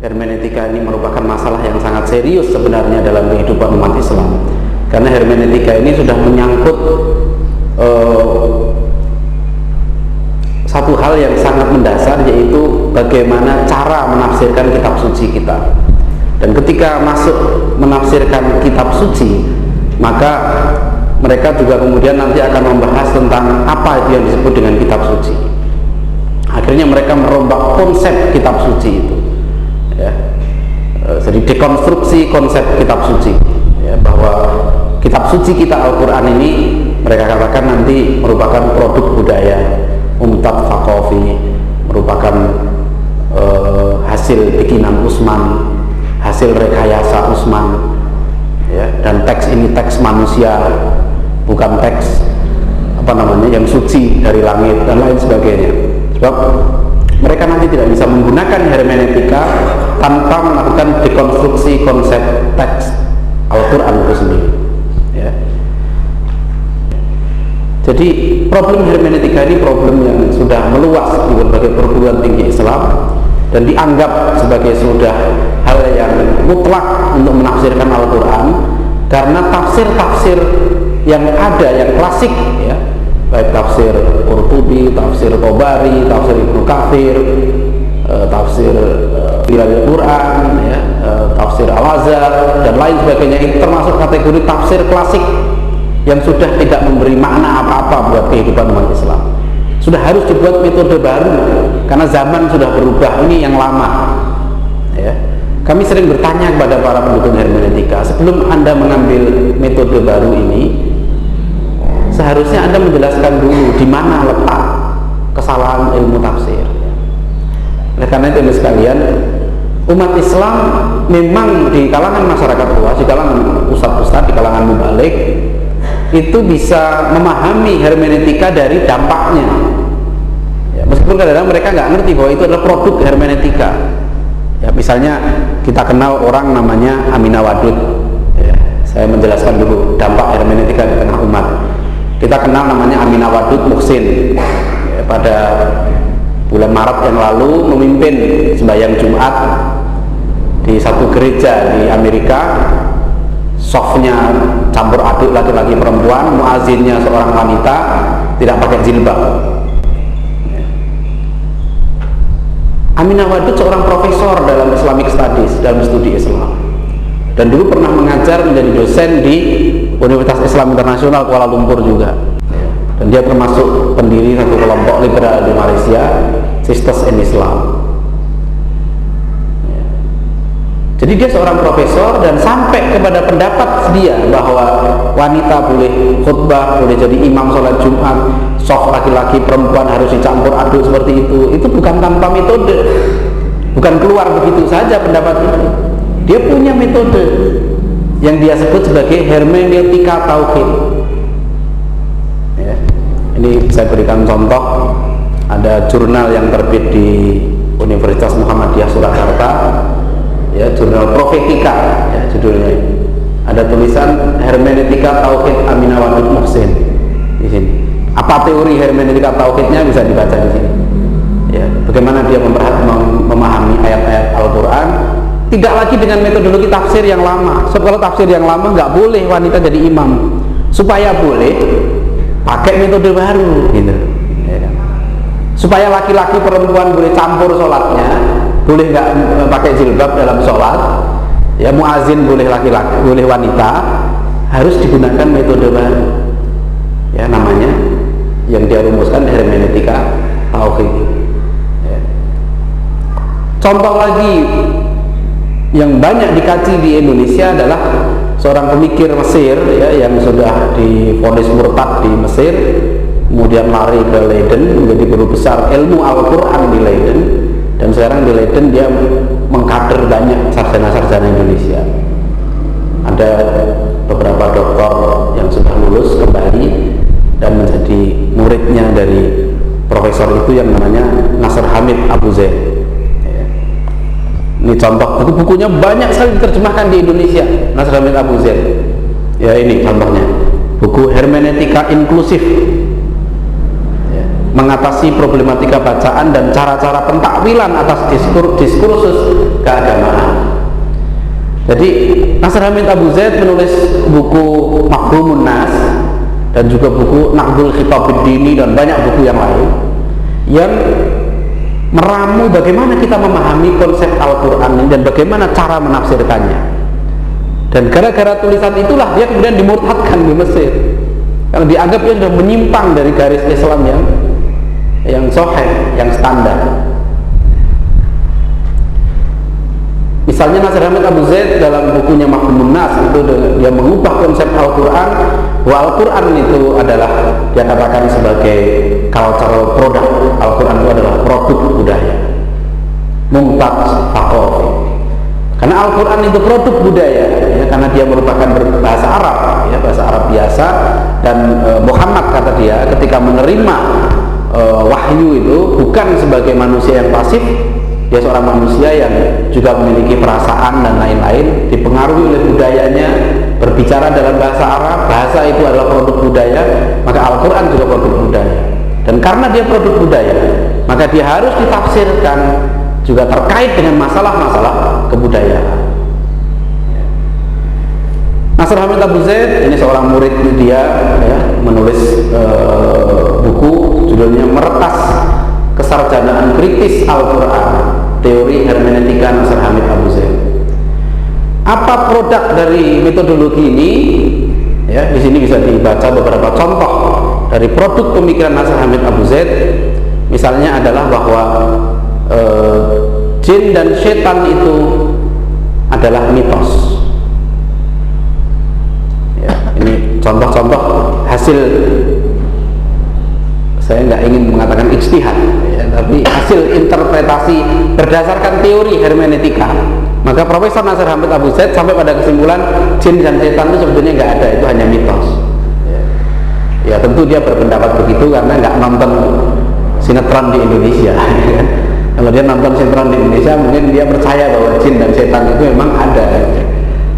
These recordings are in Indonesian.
hermeneutika ini merupakan masalah yang sangat serius sebenarnya dalam kehidupan umat Islam, karena hermeneutika ini sudah menyangkut satu hal yang sangat mendasar, yaitu bagaimana cara menafsirkan kitab suci kita. Dan ketika masuk menafsirkan kitab suci, maka mereka juga kemudian nanti akan membahas tentang apa itu yang disebut dengan kitab suci. Akhirnya mereka merombak konsep kitab suci itu, ya. Jadi dekonstruksi konsep kitab suci, ya, bahwa kitab suci kita Al-Quran ini mereka katakan nanti merupakan produk budaya umtat fakofi, merupakan hasil bikinan Utsman, hasil rekayasa Utsman, ya, dan teks ini teks manusia, bukan teks yang suci dari langit dan lain sebagainya. Sebab mereka nanti tidak bisa menggunakan hermeneutika tanpa melakukan dekonstruksi konsep teks Al-Quran itu sendiri, ya. Jadi problem hermeneutika ini problem yang sudah meluas di berbagai perguruan tinggi Islam dan dianggap sebagai sudah hal yang mutlak untuk menafsirkan Al-Quran, karena tafsir-tafsir yang ada, yang klasik, ya, baik tafsir Qurtubi, tafsir Tobari, tafsir Ibnu Katsir, tafsir Bilalil Quran, ya, tafsir Al-Azhar dan lain sebagainya, itu termasuk kategori tafsir klasik yang sudah tidak memberi makna apa-apa buat kehidupan umat Islam. Sudah harus dibuat metode baru karena zaman sudah berubah, ini yang lama, ya. Kami sering bertanya kepada para pendukung hermeneutika, sebelum Anda mengambil metode baru ini, seharusnya Anda menjelaskan dulu di mana letak kesalahan ilmu tafsir. Oleh karena itu sekalian, umat Islam memang di kalangan masyarakat luas, di kalangan ustadz-ustadz, di kalangan mubalik, itu bisa memahami hermeneutika dari dampaknya, ya, meskipun kadang-kadang mereka nggak ngerti bahwa itu adalah produk hermeneutika. Ya, misalnya kita kenal orang namanya Aminah Wadud, ya, saya menjelaskan dulu dampak hermeneutika di tengah umat. Kita kenal namanya Aminah Wadud Muhsin, ya, pada bulan Maret yang lalu memimpin sembahyang Jumat di satu gereja di Amerika. Softnya campur aduk laki-laki perempuan, muazinnya seorang wanita, tidak pakai jilbab. Aminah Wadud seorang profesor dalam Islamic Studies, dalam studi Islam, dan dulu pernah mengajar menjadi dosen di Universitas Islam Internasional Kuala Lumpur juga, dan dia termasuk pendiri satu kelompok liberal di Malaysia, Sisters in Islam. Jadi dia seorang profesor dan sampai kepada pendapat dia bahwa wanita boleh khutbah, boleh jadi imam sholat Jumat, soft laki-laki perempuan harus dicampur aduk seperti itu bukan tanpa metode, bukan keluar begitu saja pendapat itu. Dia punya metode yang dia sebut sebagai hermeneutika tauhid, ya. Ini saya berikan contoh, ada jurnal yang terbit di Universitas Muhammadiyah Surakarta, ya, jurnal Profetika, ya, judulnya. Ada tulisan hermeneutika tauhid Aminah Wadud Muhsin di sini. Apa teori hermeneutika tauhidnya bisa dibaca di sini. Ya, bagaimana dia memahami ayat-ayat Al-Quran, tidak lagi dengan metodologi tafsir yang lama. Sebab kalau tafsir yang lama nggak boleh wanita jadi imam, supaya boleh pakai metode baru, gitu. Ya, supaya laki-laki perempuan boleh campur sholatnya, boleh nggak pakai jilbab dalam sholat, ya, muazin boleh laki-laki, boleh wanita, harus digunakan metode baru, ya, namanya yang dia rumuskan hermeneutika tauhid, ya. Contoh lagi yang banyak dikaji di Indonesia adalah seorang pemikir Mesir, ya, yang sudah divonis murtad di Mesir, kemudian lari ke Leiden menjadi guru besar ilmu Al-Quran di Leiden. Dan sekarang di Leiden dia mengkader banyak sarjana-sarjana Indonesia. Ada beberapa doktor yang sudah lulus kembali dan menjadi muridnya dari profesor itu yang namanya Nasr Hamid Abu Zaid, ya. Ini contoh, buku-bukunya banyak sekali diterjemahkan di Indonesia, Nasr Hamid Abu Zaid. Ya, ini contohnya, buku hermeneutika inklusif, mengatasi problematika bacaan dan cara-cara pentakwilan atas diskursus keagamaan. Jadi Nasr Hamid Abu Zaid menulis buku Mafhumun Nas dan juga buku Naqdul Khitabid Dini dan banyak buku yang lain yang meramu bagaimana kita memahami konsep Al-Quran ini dan bagaimana cara menafsirkannya. Dan gara-gara tulisan itulah dia kemudian dimurtadkan di Mesir karena dianggap dia sudah menyimpang dari garis Islam yang sahih, yang standar. Misalnya Nasr Hamid Abu Zaid dalam bukunya Mafhumun Nas itu dia mengubah konsep Al-Quran, bahwa Al-Quran itu adalah dia katakan sebagai cultural product. Al-Quran itu adalah produk budaya, mumtaz thaqafi. Karena Al-Quran itu produk budaya, ya, karena dia merupakan bahasa Arab, ya, bahasa Arab biasa. Dan Muhammad, kata dia, ketika menerima wahyu itu bukan sebagai manusia yang pasif. Dia seorang manusia yang juga memiliki perasaan dan lain-lain, dipengaruhi oleh budayanya, berbicara dalam bahasa Arab, bahasa itu adalah produk budaya, maka Al-Quran juga produk budaya. Dan karena dia produk budaya, maka dia harus ditafsirkan juga terkait dengan masalah-masalah kebudayaan. Nasr Hamid Abu Zaid ini seorang murid dia, ya, menulis buku judulnya Meretas Kesarjanaan Kritis Al-Quran, Teori Hermeneutika Nasr Hamid Abu Zaid. Apa produk dari metodologi ini? Ya, di sini bisa dibaca beberapa contoh dari produk pemikiran Nasr Hamid Abu Zaid. Misalnya adalah bahwa jin dan setan itu adalah mitos. Ya, ini contoh-contoh hasil, saya nggak ingin mengatakan ijtihad, ya, tapi hasil interpretasi berdasarkan teori hermeneutika. Maka Profesor Nasr Hamid Abu Zaid sampai pada kesimpulan jin dan setan itu sebetulnya nggak ada, itu hanya mitos. Ya tentu dia berpendapat begitu karena nggak nonton sinetron di Indonesia. Kalau dia nonton sinetron di Indonesia, mungkin dia percaya bahwa jin dan setan itu memang ada.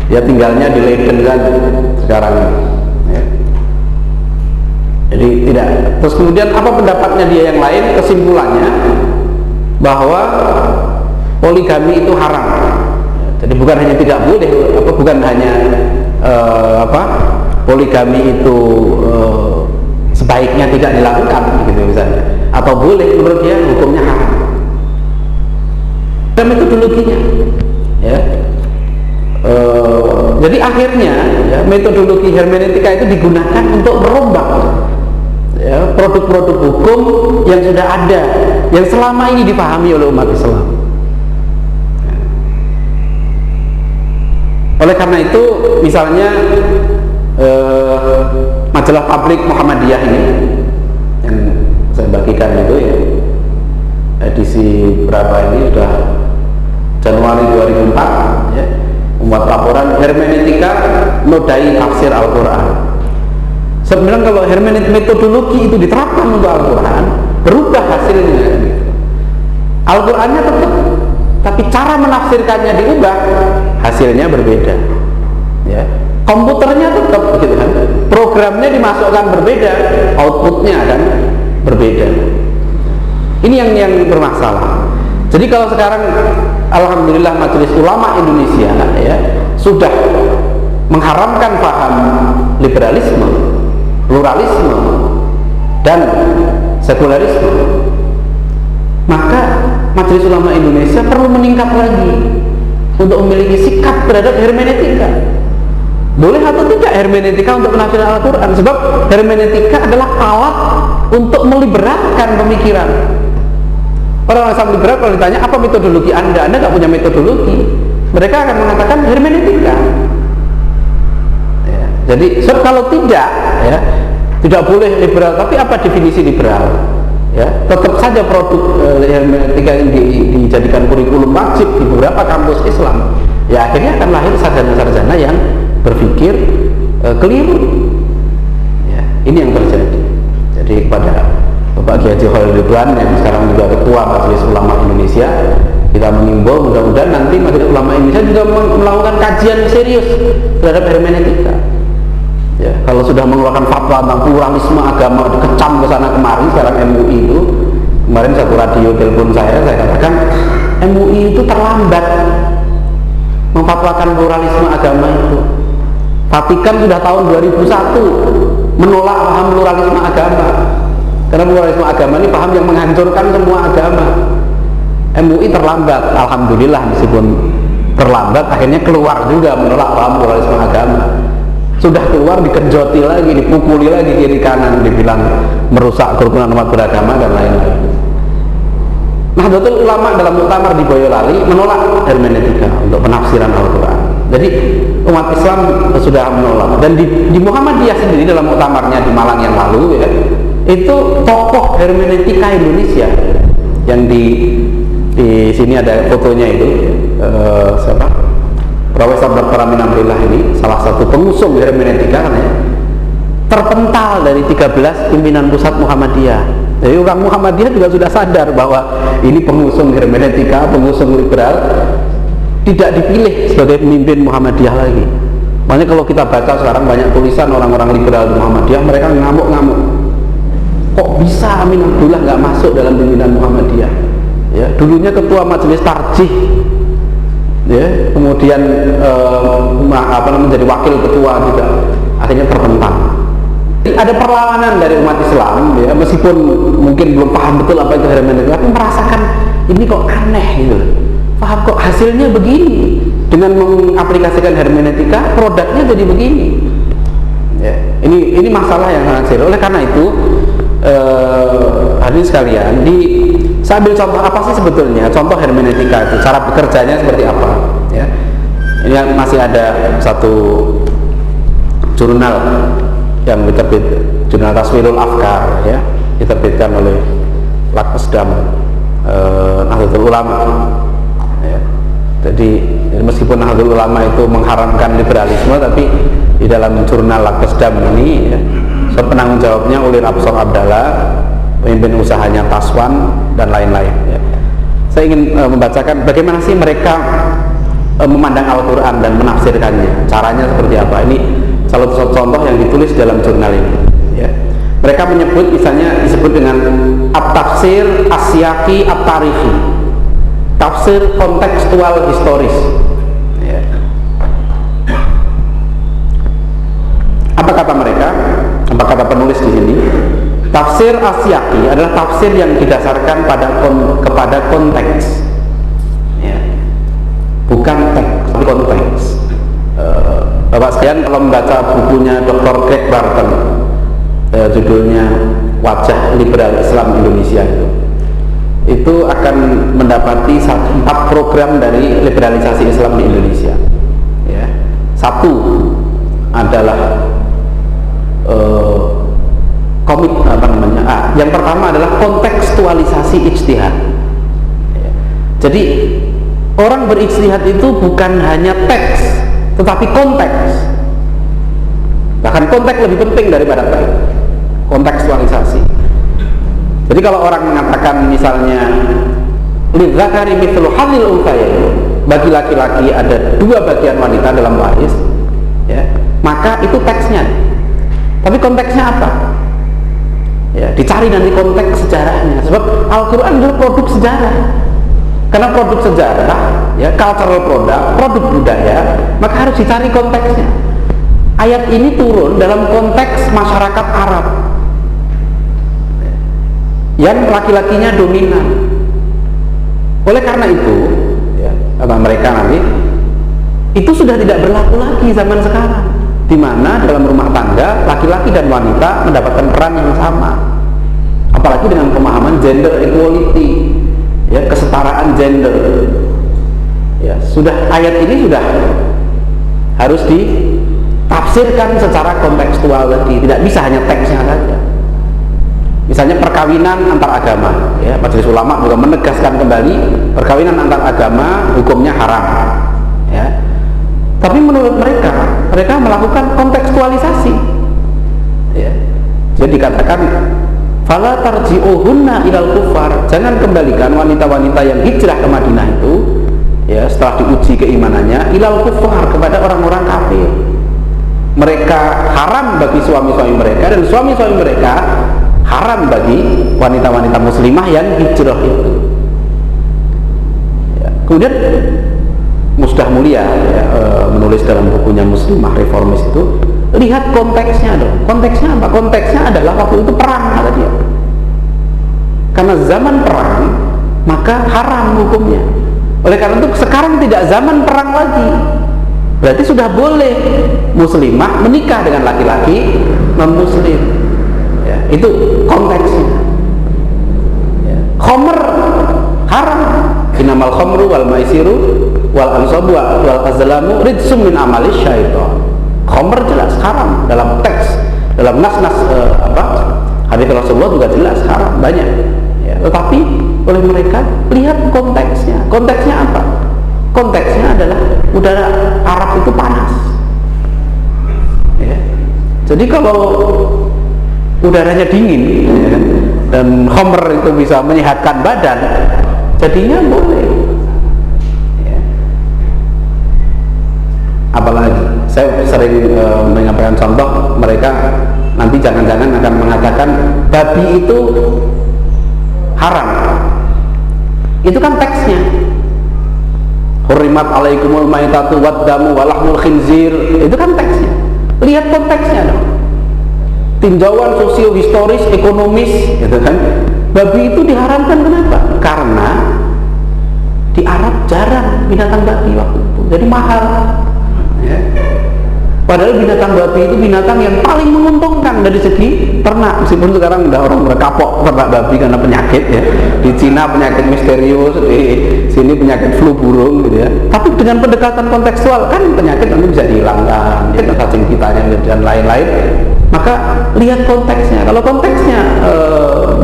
Dia tinggalnya di Leiden kan sekarang. Jadi tidak. Terus kemudian apa pendapatnya dia yang lain? Kesimpulannya bahwa poligami itu haram. Jadi bukan hanya tidak boleh, bukan hanya poligami itu sebaiknya tidak dilakukan, gitu misalnya. Atau boleh, menurut dia hukumnya haram. Dan metodologinya, ya. Jadi akhirnya ya, metodologi hermeneutika itu digunakan untuk merombak, ya, produk-produk hukum yang sudah ada, yang selama ini dipahami oleh umat Islam. Oleh karena itu, misalnya majalah Tabligh Muhammadiyah ini yang saya bagikan itu, ya, edisi berapa ini, sudah Januari 2004, ya, membuat laporan hermeneutika nodai tafsir Al-Quran. Sebenarnya kalau hermeneutik metodologi itu diterapkan untuk Al-Quran, berubah hasilnya. Al-Qurannya tetap, tapi cara menafsirkannya diubah, hasilnya berbeda. Ya, komputernya tetap, gitu kan? Programnya dimasukkan berbeda, outputnya kan berbeda. Ini yang bermasalah. Jadi kalau sekarang, alhamdulillah Majelis Ulama Indonesia, ya, sudah mengharamkan paham liberalisme, pluralisme, dan sekularisme, maka Majelis Ulama Indonesia perlu meningkat lagi untuk memiliki sikap terhadap hermeneutika. Boleh atau tidak hermeneutika untuk menafsirkan Al-Quran? Sebab hermeneutika adalah alat untuk meliberalkan pemikiran. Orang Islam liberal kalau ditanya apa metodologi Anda nggak punya metodologi, mereka akan mengatakan hermeneutika. Ya, jadi kalau tidak, ya, tidak boleh liberal. Tapi apa definisi liberal? Ya, tetap saja produk hermeneutika yang dijadikan kurikulum wajib di beberapa kampus Islam. Ya akhirnya akan lahir sarjana-sarjana yang berpikir keliru. Ya, ini yang terjadi. Jadi kepada Bapak Kiai Haji Khalil Ridwan yang sekarang juga Ketua Majelis Ulama Indonesia, kita mengimbau mudah-mudahan nanti Majelis Ulama Indonesia juga melakukan kajian serius terhadap hermeneutika. Ya, kalau sudah mengeluarkan fatwa tentang pluralisme agama dikecam ke sana kemari, sekarang MUI itu, kemarin satu radio telepon saya katakan MUI itu terlambat memfatwakan pluralisme agama itu. Vatikan sudah tahun 2001 menolak paham pluralisme agama, karena pluralisme agama ini paham yang menghancurkan semua agama. MUI terlambat, alhamdulillah meskipun terlambat akhirnya keluar juga menolak paham pluralisme agama. Sudah keluar dikenjoti lagi, dipukuli lagi kiri kanan, dibilang merusak kerukunan umat beragama dan lain-lain. Nahdlatul Ulama dalam muktamar di Boyolali menolak hermeneutika untuk penafsiran Al-Quran. Jadi umat Islam sudah menolak. Dan di Muhammadiyah sendiri dalam muktamarnya di Malang yang lalu ya, itu tokoh hermeneutika Indonesia yang di sini ada fotonya itu siapa? Profesor Dr. Amin Amrillah ini salah satu pengusung hermeneutika kan ya, terpental dari 13 pimpinan pusat Muhammadiyah. Jadi orang Muhammadiyah juga sudah sadar bahwa ini pengusung hermeneutika, pengusung liberal, tidak dipilih sebagai pemimpin Muhammadiyah lagi. Makanya kalau kita baca sekarang banyak tulisan orang-orang liberal di Muhammadiyah, mereka ngamuk-ngamuk. Kok bisa Amin Abdullah nggak masuk dalam pimpinan Muhammadiyah? Ya, dulunya ketua majelis tarjih, ya, kemudian menjadi wakil ketua juga, akhirnya terpental. Ada perlawanan dari umat Islam ya, meskipun mungkin belum paham betul apa itu hermeneutika, tapi merasakan ini kok aneh gitu. Paham kok hasilnya begini, dengan mengaplikasikan hermeneutika produknya jadi begini ya, ini masalah yang sangat serius. Oleh karena itu hadirin sekalian, saya ambil contoh apa sih sebetulnya contoh hermeneutika itu, cara bekerjanya seperti apa ya. Ini masih ada satu jurnal yang diterbit, jurnal Taswirul Afkar ya, diterbitkan oleh Lakpesdam Nahdlatul Ulama ya. Jadi meskipun Nahdlatul Ulama itu mengharamkan liberalisme, tapi di dalam jurnal Lakpesdam ini ya, penanggung jawabnya Ulil Absor Abdallah, pemimpin usahanya Taswan dan lain-lain ya. Saya ingin membacakan bagaimana sih mereka memandang Al-Quran dan menafsirkannya, caranya seperti apa. Ini salah satu contoh yang ditulis dalam jurnal ini ya. Mereka menyebut, misalnya disebut dengan at-tafsir asyaki at-tarihi, tafsir kontekstual historis ya. Apa kata mereka? Apa kata penulis di sini? Tafsir asyaki adalah tafsir yang didasarkan kepada konteks ya. Bukan teks, tapi konteks. Bapak sekalian kalau membaca bukunya Dr. Greg Barton, judulnya Wajah Liberal Islam Indonesia, itu akan mendapati 4 program dari liberalisasi Islam di Indonesia ya. Satu adalah yang pertama adalah kontekstualisasi ijtihad ya. Jadi orang berijtihad itu bukan hanya teks, tetapi konteks. Bahkan konteks lebih penting daripada teks. Kontekstualisasi. Jadi kalau orang mengatakan misalnya lidzakari mithlu hadzil unthayain, bagi laki-laki ada 2 bagian wanita dalam waris ya, maka itu teksnya. Tapi konteksnya apa? Ya, dicari nanti konteks sejarahnya. Sebab Al-Quran adalah produk sejarah. Karena produk sejarah, ya, cultural produk budaya, maka harus dicari konteksnya. Ayat ini turun dalam konteks masyarakat Arab yang laki-lakinya dominan. Oleh karena itu, ya, kata mereka nanti, itu sudah tidak berlaku lagi zaman sekarang, di mana dalam rumah tangga laki-laki dan wanita mendapatkan peran yang sama, apalagi dengan pemahaman gender equality ya, kesetaraan gender ya. Ayat ini sudah harus ditafsirkan secara kontekstual lagi, tidak bisa hanya teksnya saja. Misalnya perkawinan antar agama ya, Majelis Ulama juga menegaskan kembali perkawinan antar agama hukumnya haram ya. Tapi menurut mereka melakukan kontekstualisasi ya. Jadi dikatakan fala tarji'uhunna ilal kufar, jangan kembalikan wanita-wanita yang hijrah ke Madinah itu ya, setelah diuji keimanannya, ilal kufar, kepada orang-orang kafir. Mereka haram bagi suami-suami mereka, dan suami-suami mereka haram bagi wanita-wanita muslimah yang hijrah itu Kemudian Musdah Mulia ya, menulis dalam bukunya Muslimah Reformis itu, lihat konteksnya dong. Konteksnya apa? Konteksnya adalah waktu itu perang, kata dia. Karena zaman perang, maka haram hukumnya. Oleh karena itu sekarang tidak zaman perang lagi. Berarti sudah boleh muslimah menikah dengan laki-laki non-muslim. Ya, itu konteksnya. Ya. Khomer haram. Innamal khomru wal maisiru wal ansabu wal azlamu rijsum min amalis syaitan. Khomer jelas haram dalam teks, dalam nas-nas hadis Rasulullah juga jelas haram banyak. Ya, tetapi oleh mereka lihat konteksnya. Konteksnya apa? Konteksnya adalah udara Arab itu panas. Ya. Jadi kalau udaranya dingin ya, dan khomer itu bisa menyehatkan badan, jadinya boleh ya. Apalagi saya sering menyampaikan contoh, mereka nanti jangan-jangan akan mengatakan babi itu haram. Itu kan teksnya, hurrimat alaikumul maitatu waddamu walahmul khinzir, itu kan teksnya. Lihat konteksnya dong, tinjauan sosio-historis, ekonomis gitu kan. Babi itu diharamkan kenapa? Karena di Arab jarang binatang babi waktu itu, jadi mahal ya. Padahal binatang babi itu binatang yang paling menguntungkan dari segi ternak, meskipun sekarang udah orang kapok ternak babi karena penyakit ya. Di Cina penyakit misterius, di sini penyakit flu burung gitu ya. Tapi dengan pendekatan kontekstual kan penyakit nanti bisa dihilangkan, ya, cacing pitanya dan lain-lain. Maka lihat konteksnya. Kalau konteksnya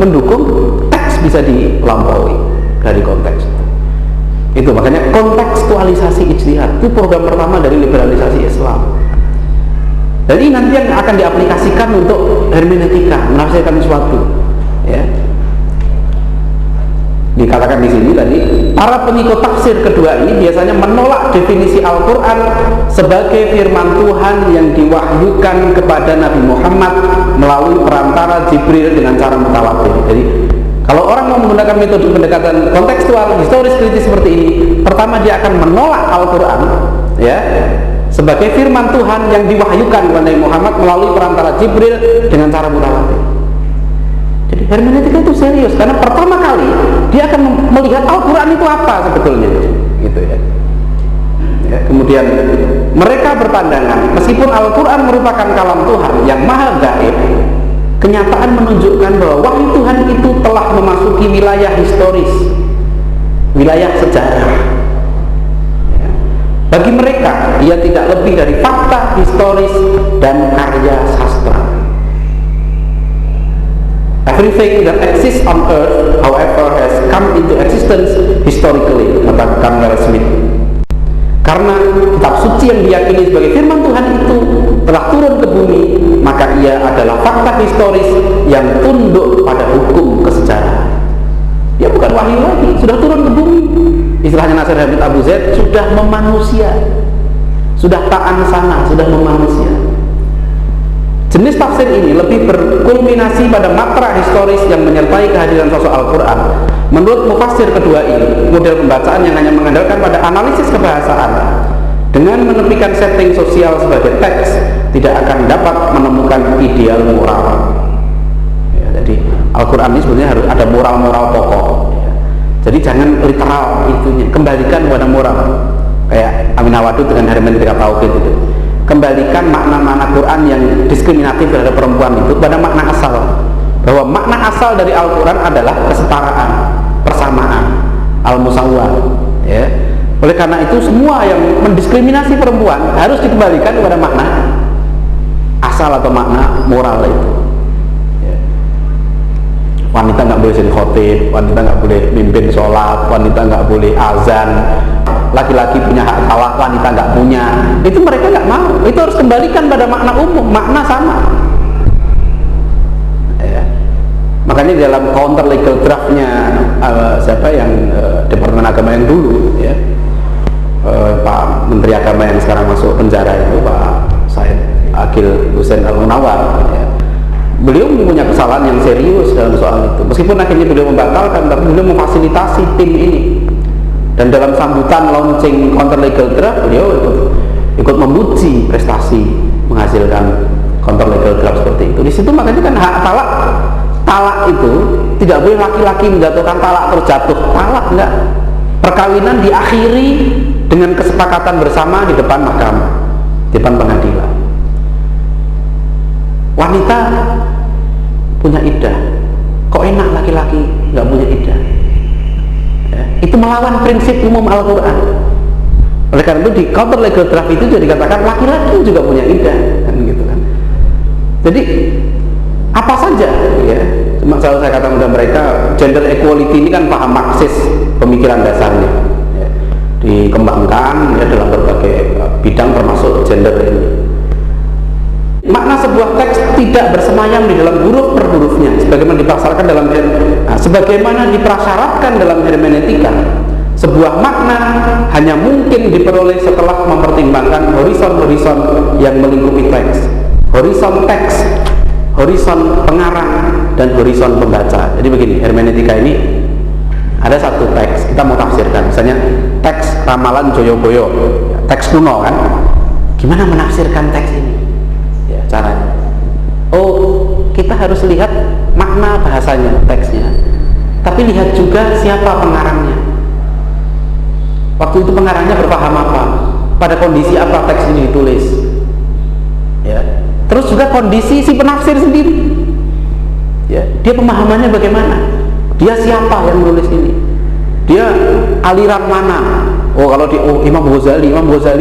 mendukung, teks bisa dilampaui dari konteks. Itu makanya kontekstualisasi ijtihad itu program pertama dari liberalisasi Islam. Dan ini nanti yang akan diaplikasikan untuk hermeneutika, menafsirkan sesuatu. Ya. Dikatakan di sini tadi, para pengikut tafsir kedua ini biasanya menolak definisi Al-Quran sebagai firman Tuhan yang diwahyukan kepada Nabi Muhammad melalui perantara Jibril dengan cara mutawatir. Jadi kalau orang mau menggunakan metode pendekatan kontekstual, historis, kritis seperti ini, pertama dia akan menolak Al-Quran ya, sebagai firman Tuhan yang diwahyukan kepada Nabi Muhammad melalui perantara Jibril dengan cara mutawatir. Jadi hermeneutika itu serius, karena pertama kali dia akan melihat Al-Quran itu apa sebetulnya, gitu ya. Ya, kemudian mereka berpandangan meskipun Al-Quran merupakan kalam Tuhan yang maha gaib, kenyataan menunjukkan bahwa wahyu Tuhan itu telah memasuki wilayah historis, wilayah sejarah. Ya. Bagi mereka, ia tidak lebih dari fakta historis dan karya sastra. Everything that exists on earth, however, has come into existence historically, kata Carl Smith. Karena kitab suci yang diyakini sebagai firman Tuhan itu telah turun ke bumi, maka ia adalah fakta historis yang tunduk pada hukum kesejarahan. Dia bukan wahyu lagi, sudah turun ke bumi. Istilahnya Nasir Hamid Abu Zaid, sudah memanusia, sudah ta'an sana, sudah memanusia. Jenis tafsir ini lebih berkulminasi pada matra historis yang menyertai kehadiran sosok Al-Quran. Menurut mufassir kedua ini, model pembacaan yang hanya mengandalkan pada analisis kebahasaan dengan menepikan setting sosial sebagai teks tidak akan dapat menemukan ideal moral. Ya, jadi Al-Quran ini sebenarnya harus ada moral-moral pokok. Ya. Jadi jangan literal itunya, kembalikan kepada moral. Kayak Amin Hawadud dengan hermeneutika tauhid itu. Kembalikan makna-makna Quran yang diskriminatif terhadap perempuan itu pada makna asal, bahwa makna asal dari Al-Quran adalah kesetaraan, persamaan, al-musawwah ya. Oleh karena itu semua yang mendiskriminasi perempuan harus dikembalikan kepada makna asal atau makna moral itu ya. Wanita nggak boleh jadi khotib, wanita nggak boleh mimpin sholat, wanita nggak boleh azan, laki-laki punya hak talak, wanita nggak punya. Itu mereka nggak mau. Itu harus kembalikan pada makna umum, makna sama. Ya. Makanya dalam counter legal draftnya siapa yang Departemen Agama yang dulu, ya, Pak Menteri Agama yang sekarang masuk penjara itu Pak Said Akil Hussein Al-Munawar. Ya. Beliau punya kesalahan yang serius dalam soal itu. Meskipun akhirnya beliau membatalkan, tapi beliau memfasilitasi tim ini Dan dalam sambutan launching counter legal draft, beliau ikut memuji prestasi menghasilkan counter legal draft seperti itu. Di situ makanya kan hak talak itu tidak boleh laki-laki menjatuhkan talak terus jatuh. Talak enggak. Perkawinan diakhiri dengan kesepakatan bersama di depan mahkamah, di depan pengadilan. Wanita punya iddah, kok enak laki-laki nggak punya iddah? Ya, itu melawan prinsip umum Al-Quran. Oleh karena itu di counter legal draft itu jadi dikatakan laki-laki juga punya iddah, kan gitu kan. Jadi apa saja, ya. Cuma selalu saya katakan kepada mereka, gender equality ini kan paham Marxis pemikiran dasarnya, ya. Dikembangkan ya, dalam berbagai bidang termasuk gender ini. Makna sebuah teks tidak bersemayam di dalam huruf per hurufnya, sebagaimana diprasyaratkan sebagaimana diprasyaratkan dalam hermeneutika. Sebuah makna hanya mungkin diperoleh setelah mempertimbangkan horizon-horizon yang melingkupi teks, horizon teks, horizon pengarang, dan horizon pembaca. Jadi begini, hermeneutika ini ada satu teks, kita mau tafsirkan, misalnya teks ramalan Joyoboyo, teks kuno kan, gimana menafsirkan teks ini? Ya, caranya. Oh, kita harus lihat makna bahasanya, teksnya, tapi lihat juga siapa pengarangnya. Waktu itu pengarangnya berpaham apa, pada kondisi apa teks ini ditulis, ya. Terus juga kondisi si penafsir sendiri, ya, dia pemahamannya bagaimana, dia siapa yang menulis ini, dia aliran mana. Oh, kalau Imam Ghazali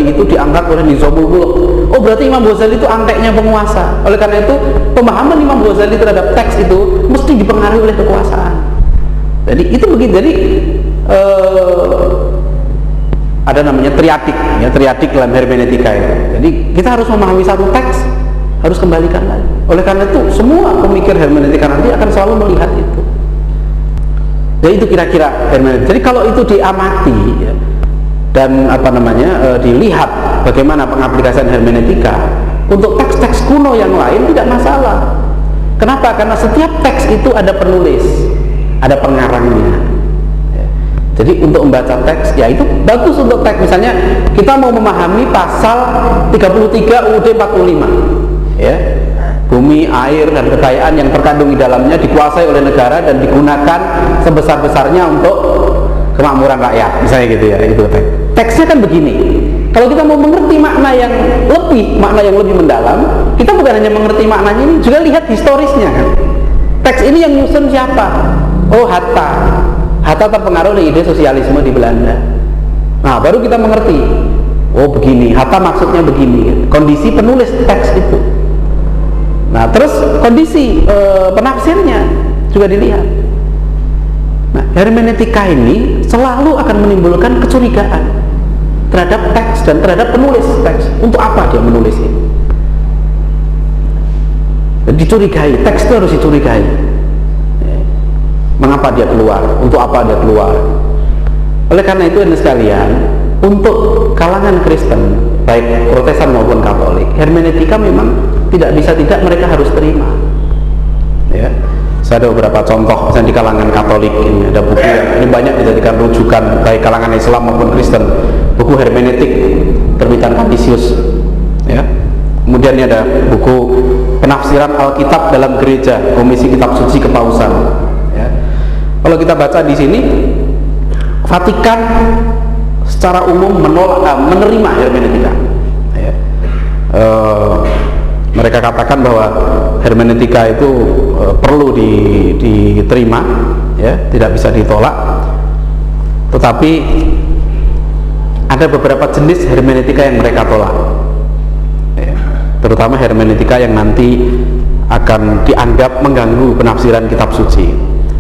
itu diangkat oleh Nizamul Mulk. Oh, berarti Imam Ghazali itu anteknya penguasa. Oleh karena itu pemahaman Imam Ghazali terhadap teks itu mesti dipengaruhi oleh kekuasaan. Jadi itu begitu. Jadi ada namanya triadik, ya, triadik dalam hermeneutika itu. Jadi kita harus memahami satu teks, harus kembalikan lagi. Oleh karena itu semua pemikir hermeneutika nanti akan selalu melihat itu. Jadi itu kira-kira hermeneutika. Jadi kalau itu diamati, ya, dan dilihat bagaimana pengaplikasian hermeneutika untuk teks-teks kuno yang lain tidak masalah. Kenapa? Karena setiap teks itu ada penulis, ada pengarangnya. Jadi untuk membaca teks, ya itu bagus untuk teks. Misalnya kita mau memahami pasal 33 UUD 45, ya, bumi, air, dan kekayaan yang terkandung di dalamnya dikuasai oleh negara dan digunakan sebesar-besarnya untuk kemakmuran rakyat, misalnya gitu ya, itu teks. Teksnya kan begini. Kalau kita mau mengerti makna yang lebih mendalam, kita bukan hanya mengerti maknanya ini, juga lihat historisnya kan. Teks ini yang nyusun siapa? Oh, Hatta. Hatta terpengaruh oleh ide sosialisme di Belanda. Nah, baru kita mengerti. Oh, begini. Hatta maksudnya begini. Kondisi penulis teks itu. Nah, terus kondisi penafsirnya juga dilihat. Nah, hermeneutika ini selalu akan menimbulkan kecurigaan terhadap teks dan terhadap penulis teks. Untuk apa dia menulis ini? Dicurigai, teks itu harus dicurigai. Mengapa dia keluar? Untuk apa dia keluar? Oleh karena itu, sekalian, untuk kalangan Kristen, baik Protestan maupun Katolik, hermeneutika memang tidak bisa tidak mereka harus terima. Ya. Saya ada beberapa contoh, misalnya di kalangan Katolik ini ada buku ini banyak dijadikan rujukan baik kalangan Islam maupun Kristen, buku hermeneutik terbitan Canisius, ya. Kemudian ini ada buku penafsiran Alkitab dalam gereja, Komisi Kitab Suci Kepausan, ya. Kalau kita baca di sini, Vatikan secara umum menerima hermeneutika, ya. Mereka katakan bahwa hermeneutika itu perlu diterima, ya, tidak bisa ditolak. Tetapi ada beberapa jenis hermeneutika yang mereka tolak, ya, terutama hermeneutika yang nanti akan dianggap mengganggu penafsiran kitab suci.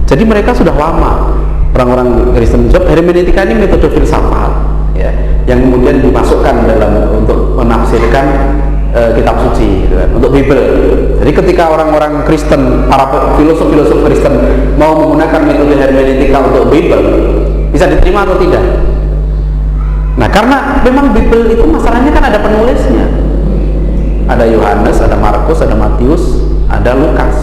Jadi mereka sudah lama, orang-orang Kristen menjawab hermeneutika ini metode filsafat, ya, yang kemudian dimasukkan untuk menafsirkan kitab suci, gitu kan, untuk Bible. Jadi ketika orang-orang Kristen, para filosof-filosof Kristen mau menggunakan metode hermeneutika untuk Bible, bisa diterima atau tidak? Nah, karena memang Bible itu masalahnya kan ada penulisnya, ada Yohanes, ada Markus, ada Matius, ada Lukas.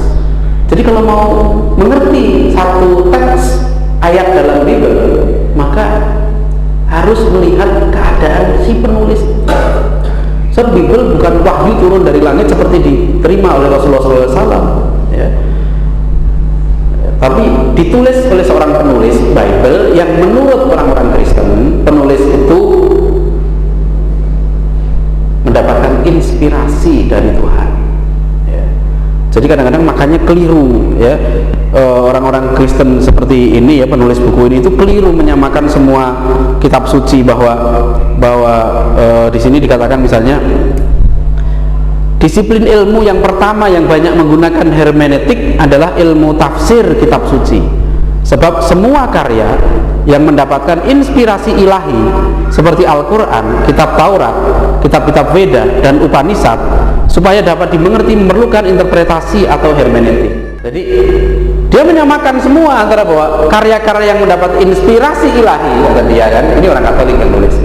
Jadi kalau mau mengerti satu teks ayat dalam Bible, maka harus melihat keadaan si penulis. Sebab Bible bukan wahyu turun dari langit seperti diterima oleh Rasulullah SAW, ya. Tapi ditulis oleh seorang penulis Bible yang menurut orang-orang Kristen, penulis itu mendapatkan inspirasi dari Tuhan, ya. Jadi kadang-kadang makanya keliru, ya, orang-orang Kristen seperti ini, ya, penulis buku ini itu keliru menyamakan semua kitab suci bahwa di sini dikatakan misalnya disiplin ilmu yang pertama yang banyak menggunakan hermeneutik adalah ilmu tafsir kitab suci. Sebab semua karya yang mendapatkan inspirasi ilahi seperti Al-Quran, kitab Taurat, kitab-kitab Veda, dan Upanishad supaya dapat dimengerti memerlukan interpretasi atau hermeneutik. Jadi dia menyamakan semua antara bahwa karya-karya yang mendapat inspirasi ilahi, kata dia kan, ini orang Katolik yang nulis,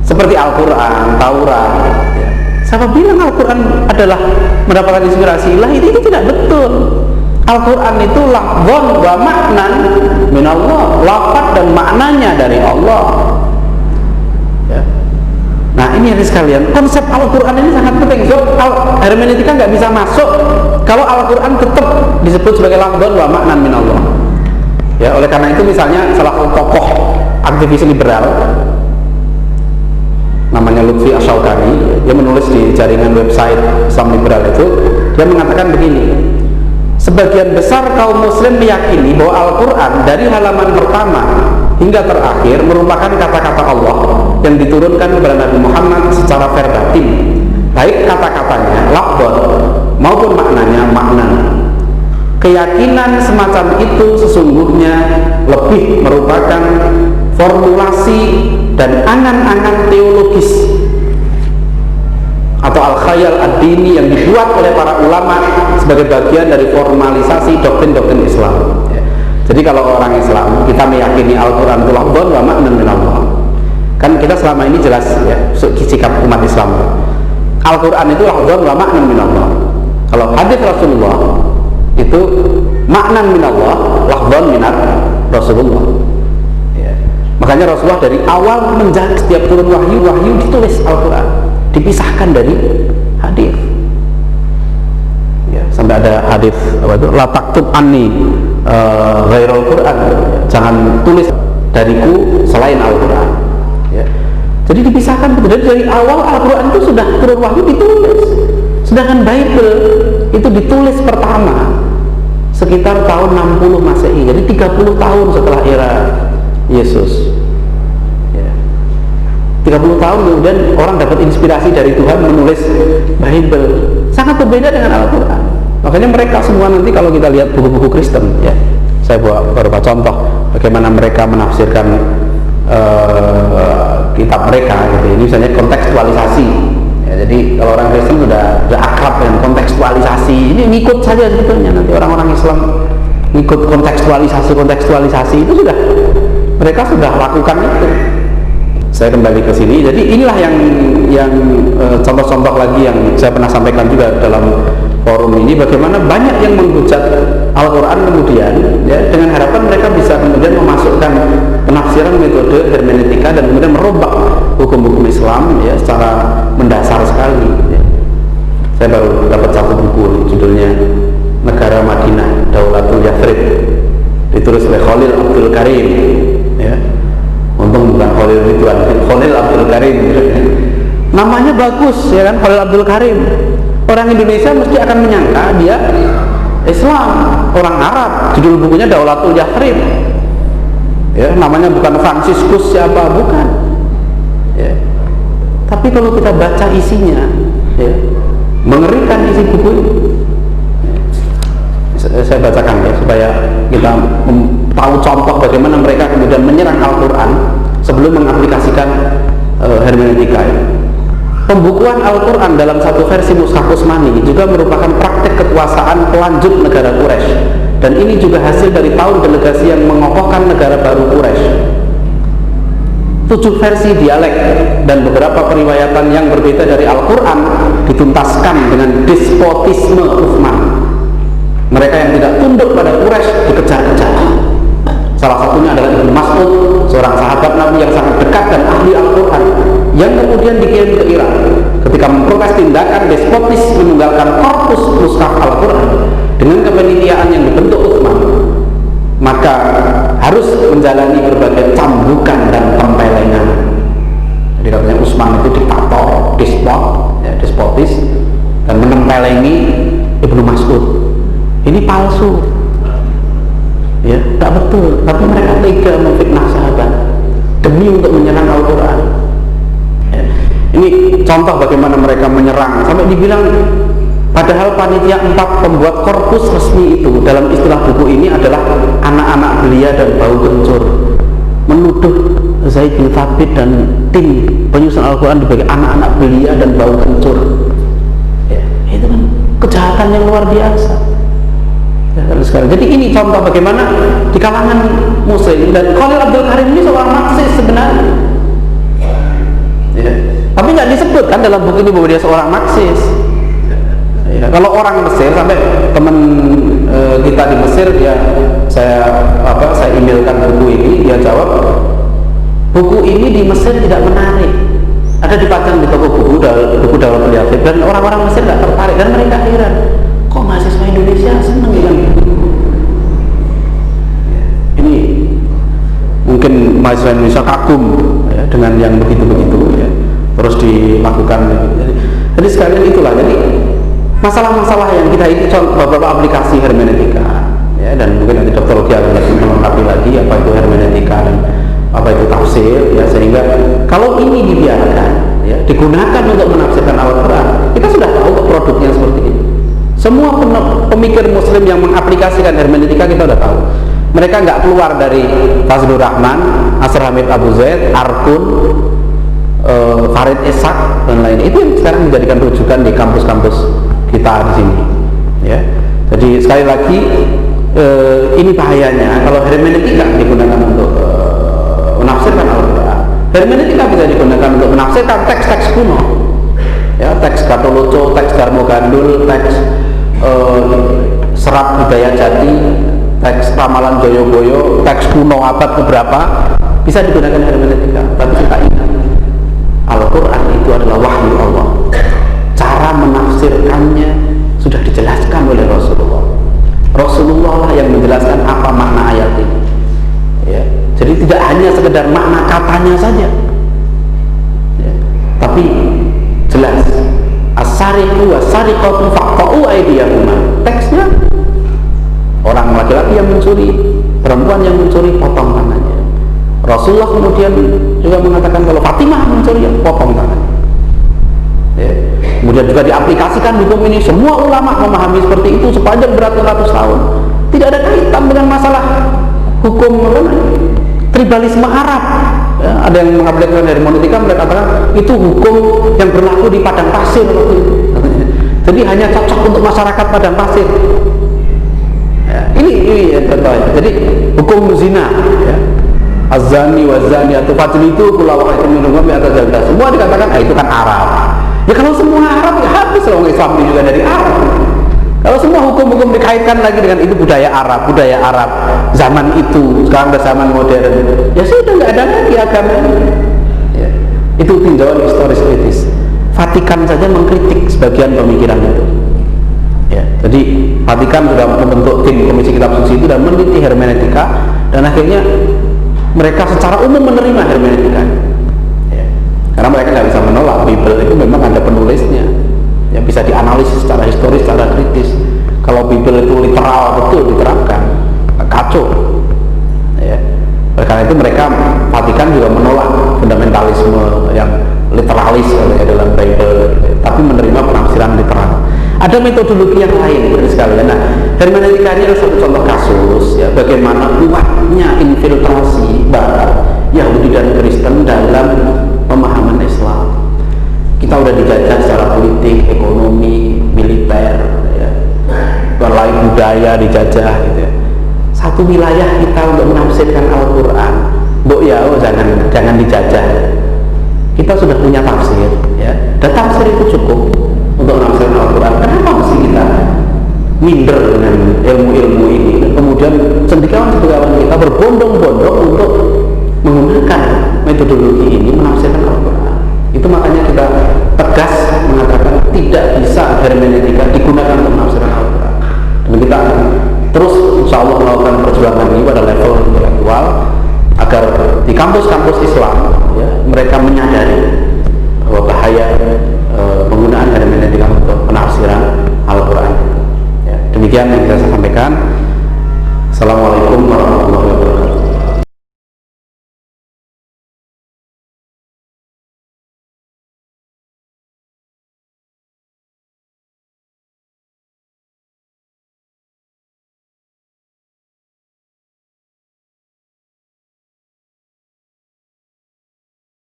seperti Al-Quran, Taurat, ya. Siapa bilang Al-Quran adalah mendapatkan inspirasi ilahi? Itu tidak betul. Al-Quran itu lafzon wa maknan minallah, lafaz dan maknanya dari Allah, ya. Nah, ini yang sekalian, konsep Al-Quran ini sangat penting. So, hermeneutika nggak bisa masuk kalau Al-Quran tetap disebut sebagai lafzon wa maknan minallah, ya. Oleh karena itu misalnya salah satu tokoh aktivis liberal namanya Lutfi Asyawkani, dia menulis di jaringan website Islam Liberal itu, dia mengatakan begini: sebagian besar kaum muslim meyakini bahwa Al-Quran dari halaman pertama hingga terakhir merupakan kata-kata Allah yang diturunkan kepada Nabi Muhammad secara verbatim, baik kata-katanya lafzon maupun maknanya makna. Keyakinan semacam itu sesungguhnya lebih merupakan formulasi dan angan-angan teologis atau al-khayal ad-dini yang dibuat oleh para ulama sebagai bagian dari formalisasi doktrin-doktrin Islam, ya. Jadi kalau orang Islam kita meyakini Al-Quran itu lafzon wa maknan min Allah, kan kita selama ini jelas, ya, sikap umat Islam, Al-Quran itu lafzon wa maknan min Allah. Kalau hadis Rasulullah itu maknan min Allah, lafzon min Rasulullah, ya. Makanya Rasulullah dari awal menjaga setiap turun wahyu ditulis Al-Quran, dipisahkan dari hadis, ya. Sampai ada hadis apa itu, la taktub anni ghairul Quran, jangan tulis dariku selain Al-Quran, ya. Jadi dipisahkan. Dari awal Al-Quran itu sudah turun wahyu ditulis, sedangkan Bible itu ditulis pertama sekitar tahun 60 Masehi, jadi 30 tahun setelah era Yesus, ya. 30 tahun kemudian orang dapat inspirasi dari Tuhan menulis Bible, sangat berbeda dengan Al-Quran. Makanya mereka semua nanti kalau kita lihat buku-buku Kristen, ya, saya buat beberapa contoh bagaimana mereka menafsirkan kitab mereka, gitu. Ini misalnya kontekstualisasi, ya. Jadi kalau orang Kristen sudah akrab dengan kontekstualisasi, ini ngikut saja sebetulnya. Nanti orang-orang Islam ngikut kontekstualisasi itu sudah mereka sudah lakukan itu. Saya kembali ke sini. Jadi inilah yang contoh-contoh lagi yang saya pernah sampaikan juga dalam forum ini, bagaimana banyak yang menghujat Al-Quran kemudian, ya, dengan harapan mereka bisa kemudian memasukkan penafsiran metode hermeneutika dan kemudian merombak hukum-hukum Islam, ya, secara mendasar sekali, ya. Saya baru dapat satu buku judulnya Negara Madinah Daulatul Yathrib, ditulis oleh Khalil Abdul Karim, ya. Untung bukan Khalil Ridwan, Khalil Abdul Karim. Namanya bagus, ya kan, Khalil Abdul Karim. Orang Indonesia mesti akan menyangka dia Islam, orang Arab. Judul bukunya Daulatul Yathrib, ya, namanya bukan Fransiskus siapa, bukan, ya. Tapi kalau kita baca isinya, ya, mengerikan isi buku ini. Saya bacakan, ya, supaya kita tahu contoh bagaimana mereka kemudian menyerang Al-Quran sebelum mengaplikasikan hermeneutika, ya. Pembukuan Al-Quran dalam satu versi Mushaf Utsmani juga merupakan praktek kekuasaan pelanjut negara Quraisy, dan ini juga hasil dari tahun delegasi yang mengokohkan negara baru Quraisy. 7 versi dialek dan beberapa periwayatan yang berbeda dari Al-Quran dituntaskan dengan despotisme Utsman. Mereka yang tidak tunduk pada Quraisy dikejar-kejar. Salah satunya adalah Ibnu Mas'ud, seorang sahabat Nabi yang sangat dekat dan ahli Al-Quran, yang kemudian dikirim ke Irak ketika memprotes tindakan despotis menunggalkan korpus mushaf Al-Quran dengan kepanitiaan yang dibentuk Utsman, maka harus menjalani berbagai cambukan dan tempelengan. Jadi katanya Utsman itu diktator, despotis, dan menempelengi Ibnu Mas'ud. Ini palsu, ya, tak betul. Tapi mereka tega memfitnah sahabat demi untuk menyerang Al-Quran. Ya. Ini contoh bagaimana mereka menyerang sampai dibilang, padahal panitia 4 pembuat korpus resmi itu dalam istilah buku ini adalah anak-anak belia dan bau kencur, menuduh Zaid bin Thabit dan tim penyusun Al-Quran sebagai anak-anak belia dan bau kencur. Ya, itu kan kejahatan yang luar biasa. Ya, jadi ini contoh bagaimana di kalangan muslim, dan Khalil Abdul Karim ini seorang Marxis sebenarnya. Ya, tapi nggak disebutkan dalam buku ini bahwa dia seorang Marxis. Ya, kalau orang Mesir, sampai teman kita di Mesir, ya saya emailkan buku ini, dia jawab buku ini di Mesir tidak menarik, ada dipajang di toko buku dalam Al-Yatib, dan orang-orang Mesir tidak tertarik, dan mereka heran, kok mahasiswa Indonesia senang dengan buku ini. Mungkin mahasiswa Indonesia kagum ya, dengan yang begitu-begitu ya, terus dilakukan. Jadi sekalian itulah, jadi masalah-masalah yang kita itu beberapa aplikasi hermeneutika ya, dan mungkin nanti Dr. Rogi akan lebih melengkapi lagi apa itu hermeneutika dan apa itu tafsir ya, sehingga kalau ini dibiarkan ya, digunakan untuk menafsirkan Al-Quran, kita sudah tahu kok produknya seperti ini. Semua pemikir muslim yang mengaplikasikan hermeneutika kita sudah tahu. Mereka nggak keluar dari Fazlur Rahman, Asr Hamid Abu Zaid, Arkun, Farid Ishaq dan lain. Itu yang sekarang menjadikan rujukan di kampus-kampus kita di sini ya. Jadi sekali lagi ini bahayanya kalau hermeneutika digunakan untuk menafsirkan Al-Quran. Hermeneutika bisa digunakan untuk menafsirkan teks-teks kuno ya, teks Gatoloco, teks Darmo Gandul, teks Serat Budaya Jati, teks Ramalan Joyoboyo, teks kuno abad keberapa, bisa digunakan hermeneutika. Tapi kita ingat, Al-Quran itu adalah wahyu Allah. Cara menafsirkannya sudah dijelaskan oleh Rasulullah. Rasulullah lah yang menjelaskan apa makna ayat ini ya. Jadi tidak hanya sekedar makna katanya saja ya, tapi jelas as-sariqu was-sariqatu faqta'u aydiyahuma. Teksnya orang laki-laki yang mencuri, perempuan yang mencuri, potong tangannya. Rasulullah kemudian juga mengatakan kalau Fatimah mencuri, potong tangannya ya. Kemudian juga diaplikasikan hukum ini. Semua ulama memahami seperti itu sepanjang beratus-ratus tahun. Tidak ada kaitan dengan masalah hukum tribalisme Arab ya. Ada yang mengaplikasikan hermeneutika, mereka katakan itu hukum yang berlaku di padang pasir waktu itu. Jadi hanya cocok untuk masyarakat padang pasir ya. Ini ya, contoh. Jadi hukum zina ya, az-zani waz-zaniyatu fajlidu kulla wahidin minhum mi'ata jaldah, semua dikatakan itu kan Arab. Ya kalau semua Arab ya habis loh, Islam ini juga dari Arab. Kalau semua hukum-hukum dikaitkan lagi dengan itu budaya Arab zaman itu, sekarang udah zaman modern, ya sudah nggak ada lagi agama ya. Itu tinjauan historis kritis. Vatikan saja mengkritik sebagian pemikiran itu ya. Jadi Vatikan sudah membentuk tim komisi kitab suci itu dan meneliti hermeneutika, dan akhirnya mereka secara umum menerima hermeneutika ya. Karena mereka nggak bisa menolak Bible itu memang ada penulisnya yang bisa dianalisis secara historis, secara kritis. Kalau Bible itu literal betul diterapkan, kacau ya. Karena itu mereka, Vatikan juga menolak fundamentalisme yang literalis ya, dalam Bible, tapi menerima penafsiran literal. Ada metodologi yang lain sekalian. Nah, hermeneutika ini adalah satu contoh kasus ya, bagaimana kuatnya infiltrasi Barat, Yahudi dan Kristen dalam pemahaman Islam. Kita udah dijajah secara politik, ekonomi, militer ya, lain budaya dijajah gitu ya. Satu wilayah kita untuk menafsirkan Al-Quran, jangan dijajah. Kita sudah punya tafsir ya, dan tafsir itu cukup untuk menafsirkan Al-Quran. Kenapa mesti kita minder dengan ilmu-ilmu ini, dan kemudian cendekiawan-cendekiawan kita berbondong-bondong untuk menggunakan metodologi ini menafsirkan Al-Quran. Itu makanya kita tegas mengatakan tidak bisa hermeneutika digunakan untuk menafsirkan Al-Quran, dan kita akan terus insya Allah melakukan perjuangan ini pada level intelektual agar di kampus-kampus Islam ya, mereka menyadari bahwa bahaya penggunaan hermeneutika untuk penafsiran Al-Quran. Ya, demikian yang saya sampaikan. Assalamualaikum.